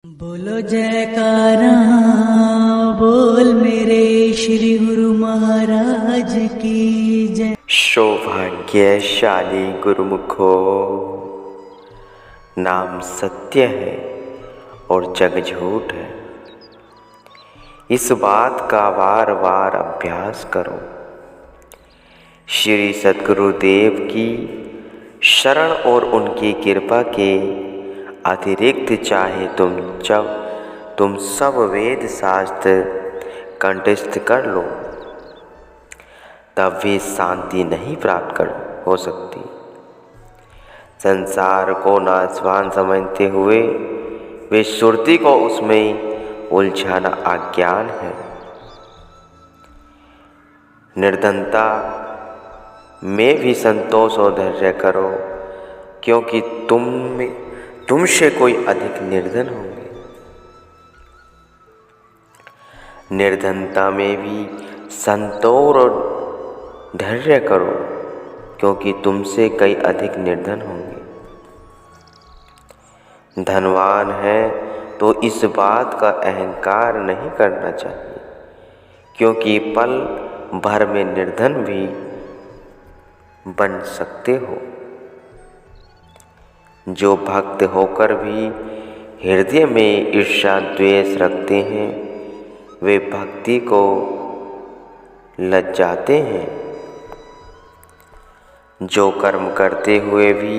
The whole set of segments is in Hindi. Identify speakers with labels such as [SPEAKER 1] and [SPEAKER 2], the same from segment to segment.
[SPEAKER 1] बोलो जयकारा, बोल मेरे श्री गुरु महाराज की जय।
[SPEAKER 2] सौभाग्यशाली गुरुमुखो, नाम सत्य है और जग झूठ है। इस बात का बार बार अभ्यास करो। श्री सद्गुरुदेव की शरण और उनकी कृपा के अतिरिक्त चाहे तुम सब वेद शास्त्र कंठस्थ कर लो, तब भी शांति नहीं प्राप्त हो सकती। संसार को नाशवान समझते हुए वे सुरती को उसमें उलझाना अज्ञान है। निर्धनता में भी संतोष और धैर्य करो, क्योंकि तुमसे कोई अधिक निर्धन होंगे। निर्धनता में भी संतोष और धैर्य करो, क्योंकि तुमसे कई अधिक निर्धन होंगे। धनवान है तो इस बात का अहंकार नहीं करना चाहिए, क्योंकि पल भर में निर्धन भी बन सकते हो। जो भक्त होकर भी हृदय में ईर्ष्या द्वेष रखते हैं, वे भक्ति को लज्जाते हैं। जो कर्म करते हुए भी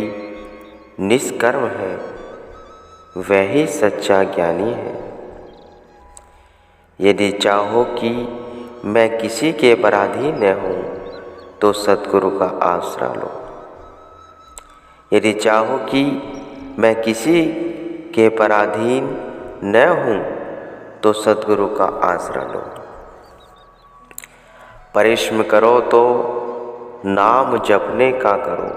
[SPEAKER 2] निष्कर्म है, वही सच्चा ज्ञानी है। यदि चाहो कि मैं किसी के पराधीन न हूँ, तो सद्गुरु का आसरा लो। यदि चाहो कि मैं किसी के पराधीन न हूँ, तो सद्गुरु का आसरा लो। परिश्रम करो तो नाम जपने का करो।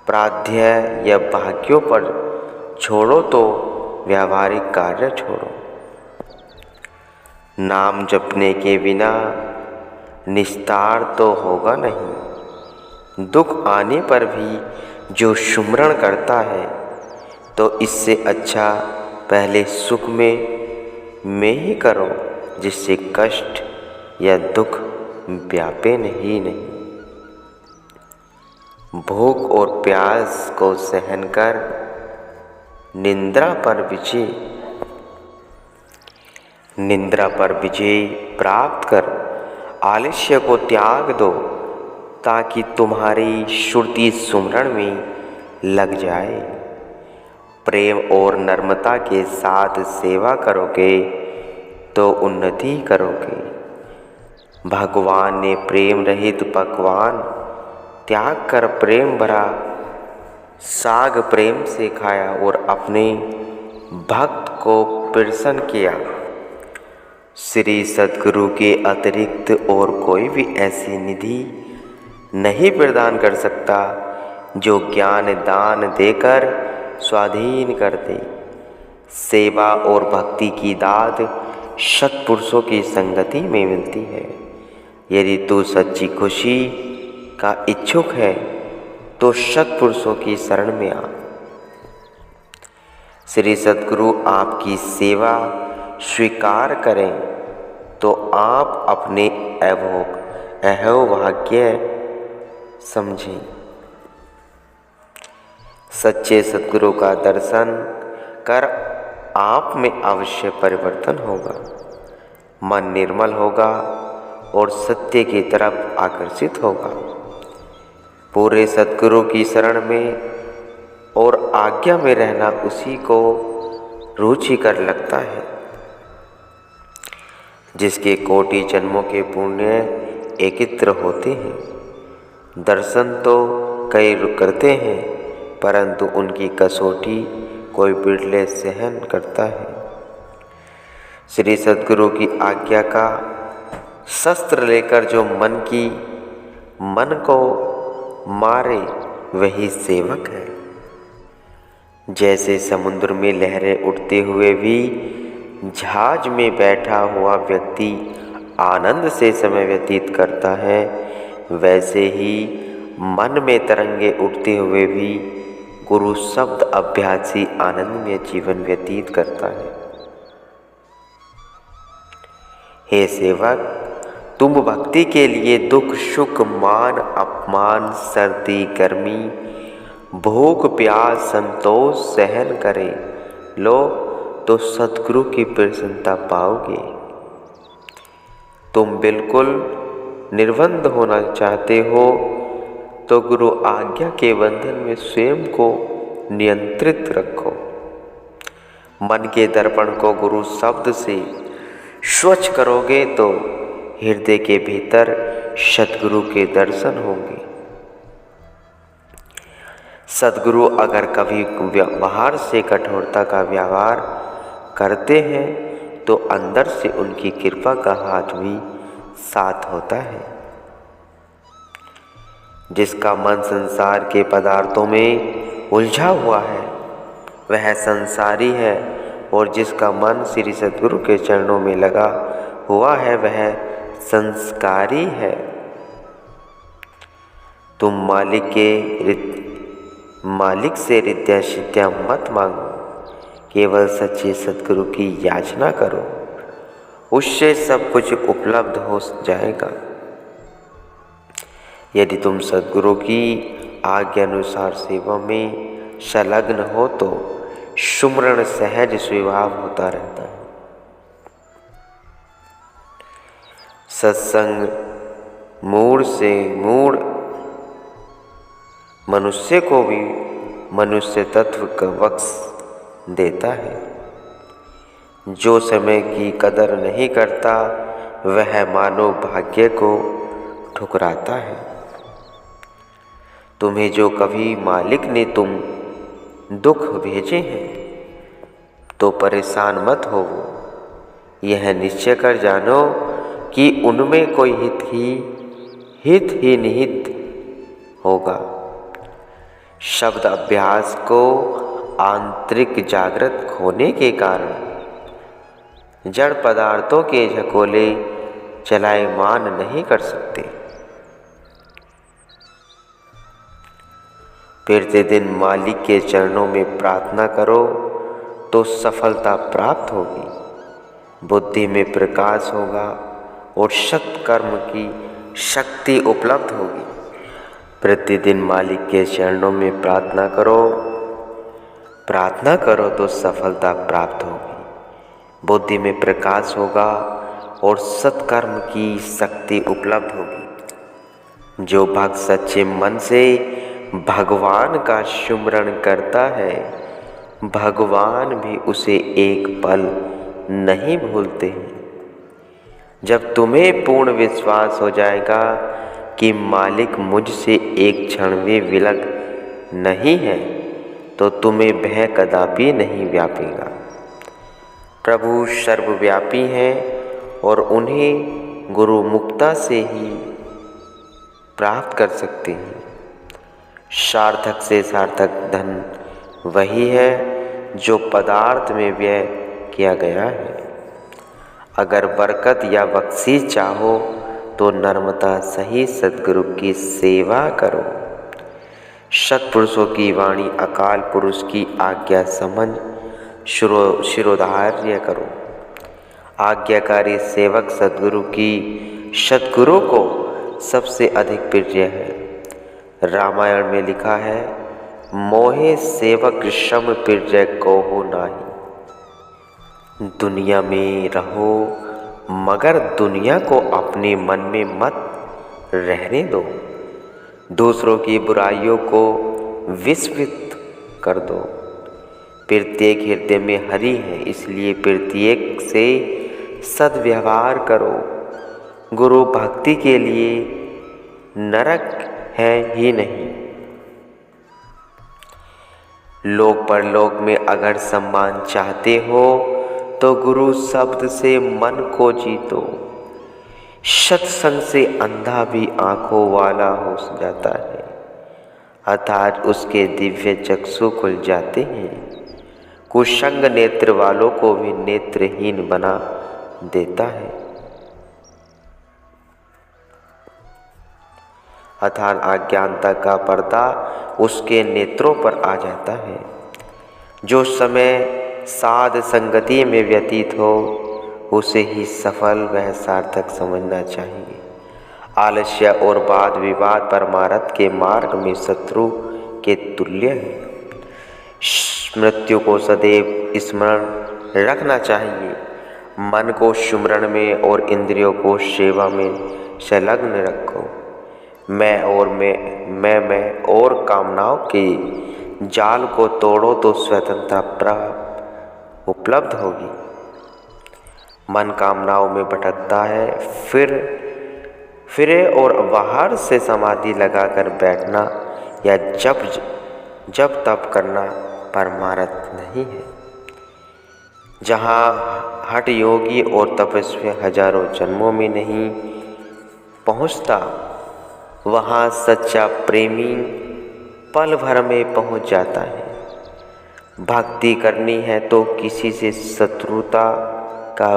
[SPEAKER 2] प्राध्याय या भाग्यों पर छोड़ो तो व्यावहारिक कार्य छोड़ो। नाम जपने के बिना निस्तार तो होगा नहीं। दुख आने पर भी जो सुमरण करता है, तो इससे अच्छा पहले सुख में ही करो, जिससे कष्ट या दुख व्यापे नहीं। भूख और प्यास को सहन कर निंद्रा पर विजय प्राप्त कर आलस्य को त्याग दो, ताकि तुम्हारी श्रुति सुमरण में लग जाए। प्रेम और नम्रता के साथ सेवा करोगे तो उन्नति करोगे। भगवान ने प्रेम रहित पकवान त्याग कर प्रेम भरा साग प्रेम से खाया और अपने भक्त को प्रसन्न किया। श्री सद्गुरु के अतिरिक्त और कोई भी ऐसी निधि नहीं प्रदान कर सकता जो ज्ञान दान देकर स्वाधीन कर दे। सेवा और भक्ति की दाद सत्पुरुषों की संगति में मिलती है। यदि तू सच्ची खुशी का इच्छुक है, तो सत्पुरुषों की शरण में आ। श्री सद्गुरु आपकी सेवा स्वीकार करें तो आप अपने अहोभाग्य समझें। सच्चे सद्गुरु का दर्शन कर आप में अवश्य परिवर्तन होगा। मन निर्मल होगा और सत्य की तरफ आकर्षित होगा। पूरे सद्गुरु की शरण में और आज्ञा में रहना उसी को रुचिकर लगता है। जिसके कोटि जन्मों के पुण्य एकत्र होते हैं। दर्शन तो कई करते हैं, परंतु उनकी कसौटी कोई बिरले सहन करता है। श्री सद्गुरु की आज्ञा का शस्त्र लेकर जो मन को मारे, वही सेवक है। जैसे समुद्र में लहरें उठते हुए भी जहाज में बैठा हुआ व्यक्ति आनंद से समय व्यतीत करता है, वैसे ही मन में तरंगे उठते हुए भी गुरु शब्द अभ्यासी आनंदमय जीवन व्यतीत करता है। हे सेवक, तुम भक्ति के लिए दुख सुख मान अपमान सर्दी गर्मी भूख प्यास संतोष सहन करे लो तो सद्गुरु की प्रसन्नता पाओगे। तुम बिल्कुल निर्बंध होना चाहते हो तो गुरु आज्ञा के बंधन में स्वयं को नियंत्रित रखो। मन के दर्पण को गुरु शब्द से स्वच्छ करोगे तो हृदय के भीतर सद्गुरु के दर्शन होंगे। सद्गुरु अगर कभी बाहर से कठोरता का व्यवहार करते हैं तो अंदर से उनकी कृपा का हाथ भी साथ होता है। जिसका मन संसार के पदार्थों में उलझा हुआ है वह संसारी है, और जिसका मन श्री सद्गुरु के चरणों में लगा हुआ है वह संस्कारी है। तुम मालिक से रिद्या सिद्धियां मत मांगो, केवल सच्चे सद्गुरु की याचना करो, उससे सब कुछ उपलब्ध हो जाएगा। यदि तुम सद्गुरु की आज्ञा अनुसार सेवा में संलग्न हो तो सुमरण सहज स्वभाव होता रहता है। सत्संग मूढ़ से मूढ़ मनुष्य को भी मनुष्य तत्व का बख्श देता है। जो समय की कदर नहीं करता वह मानव भाग्य को ठुकराता है। तुम्हें जो कभी मालिक ने तुम दुख भेजे हैं तो परेशान मत हो, यह निश्चय कर जानो कि उनमें कोई हित ही निहित होगा। शब्द अभ्यास को आंतरिक जागृत होने के कारण जड़ पदार्थों के झकोले चलायमान नहीं कर सकते। प्रतिदिन मालिक के चरणों में प्रार्थना करो तो सफलता प्राप्त होगी, बुद्धि में प्रकाश होगा और सत्कर्म की शक्ति उपलब्ध होगी। प्रतिदिन मालिक के चरणों में प्रार्थना करो तो सफलता प्राप्त होगी, बुद्धि में प्रकाश होगा और सत्कर्म की शक्ति उपलब्ध होगी। जो भक्त सच्चे मन से भगवान का सुमरण करता है, भगवान भी उसे एक पल नहीं भूलते हैं। जब तुम्हें पूर्ण विश्वास हो जाएगा कि मालिक मुझसे एक क्षण भी विलग नहीं है तो तुम्हें भय कदापि नहीं व्यापेगा। प्रभु सर्वव्यापी हैं और उन्हें गुरु मुक्ता से ही प्राप्त कर सकते हैं। सार्थक से सार्थक धन वही है जो पदार्थ में व्यय किया गया है। अगर बरकत या बख्शीश चाहो तो नर्मता सही सद्गुरु की सेवा करो। सत्पुरुषों की वाणी अकाल पुरुष की आज्ञा समझ शिरोधार्य करो। आज्ञाकारी सेवक सद्गुरु को सबसे अधिक प्रिय है। रामायण में लिखा है, मोहे सेवक सम प्रिय को हो नाही। दुनिया में रहो मगर दुनिया को अपने मन में मत रहने दो। दूसरों की बुराइयों को विस्मृत कर दो। प्रत्येक हृदय में हरि है, इसलिए प्रत्येक से सद्व्यवहार करो। गुरु भक्ति के लिए नरक है ही नहीं। लोक परलोक में अगर सम्मान चाहते हो तो गुरु शब्द से मन को जीतो। सत्संग से अंधा भी आंखों वाला हो जाता है, अर्थात उसके दिव्य चक्षु खुल जाते हैं। कुसंग नेत्र वालों को भी नेत्रहीन बना देता है। अर्थात अज्ञानता का पर्दा उसके नेत्रों पर आ जाता है। जो समय साध संगति में व्यतीत हो उसे ही सफल व सार्थक समझना चाहिए। आलस्य और वाद विवाद परमार्थ के मार्ग में शत्रु के तुल्य है। मृत्यु को सदैव स्मरण रखना चाहिए। मन को सुमरण में और इंद्रियों को सेवा में संलग्न रखो। मैं और कामनाओं के जाल को तोड़ो तो स्वतंत्रता उपलब्ध होगी। मन कामनाओं में भटकता है, फिरे और बाहर से समाधि लगाकर बैठना या जब तप करना परमार्थ नहीं है। जहाँ हठ योगी और तपस्वी हजारों जन्मों में नहीं पहुँचता, वहाँ सच्चा प्रेमी पल भर में पहुँच जाता है। भक्ति करनी है तो किसी से शत्रुता का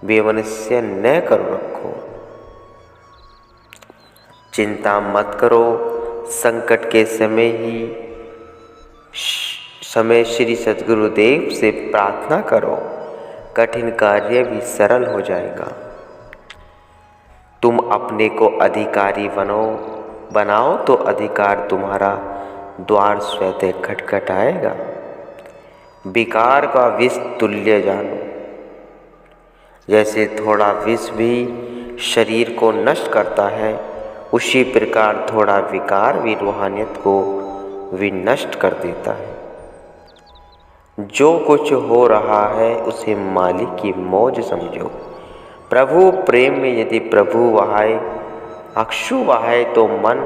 [SPEAKER 2] वैमनस्य न करो रखो। चिंता मत करो, संकट के समय श्री सद्गुरुदेव से प्रार्थना करो, कठिन कार्य भी सरल हो जाएगा। तुम अपने को अधिकारी बनाओ तो अधिकार तुम्हारा द्वार स्वतः खटखटाएगा। विकार का विष तुल्य जानो। जैसे थोड़ा विष भी शरीर को नष्ट करता है, उसी प्रकार थोड़ा विकार भी रूहानियत को विनष्ट कर देता है। जो कुछ हो रहा है उसे मालिक की मौज समझो। प्रभु प्रेम में यदि प्रभु वहाए अक्षु वहाए तो मन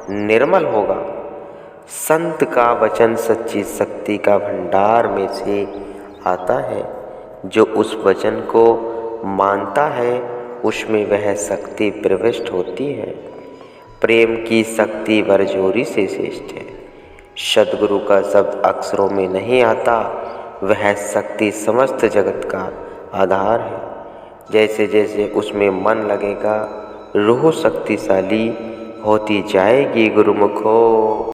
[SPEAKER 2] निर्मल होगा। संत का वचन सच्ची शक्ति का भंडार में से आता है। जो उस वचन को मानता है उसमें वह शक्ति प्रविष्ट होती है। प्रेम की शक्ति बरजोरी से श्रेष्ठ है। सद्गुरु का शब्द अक्षरों में नहीं आता, वह शक्ति समस्त जगत का आधार है। जैसे जैसे उसमें मन लगेगा, रूह शक्तिशाली होती जाएगी। गुरुमुखो।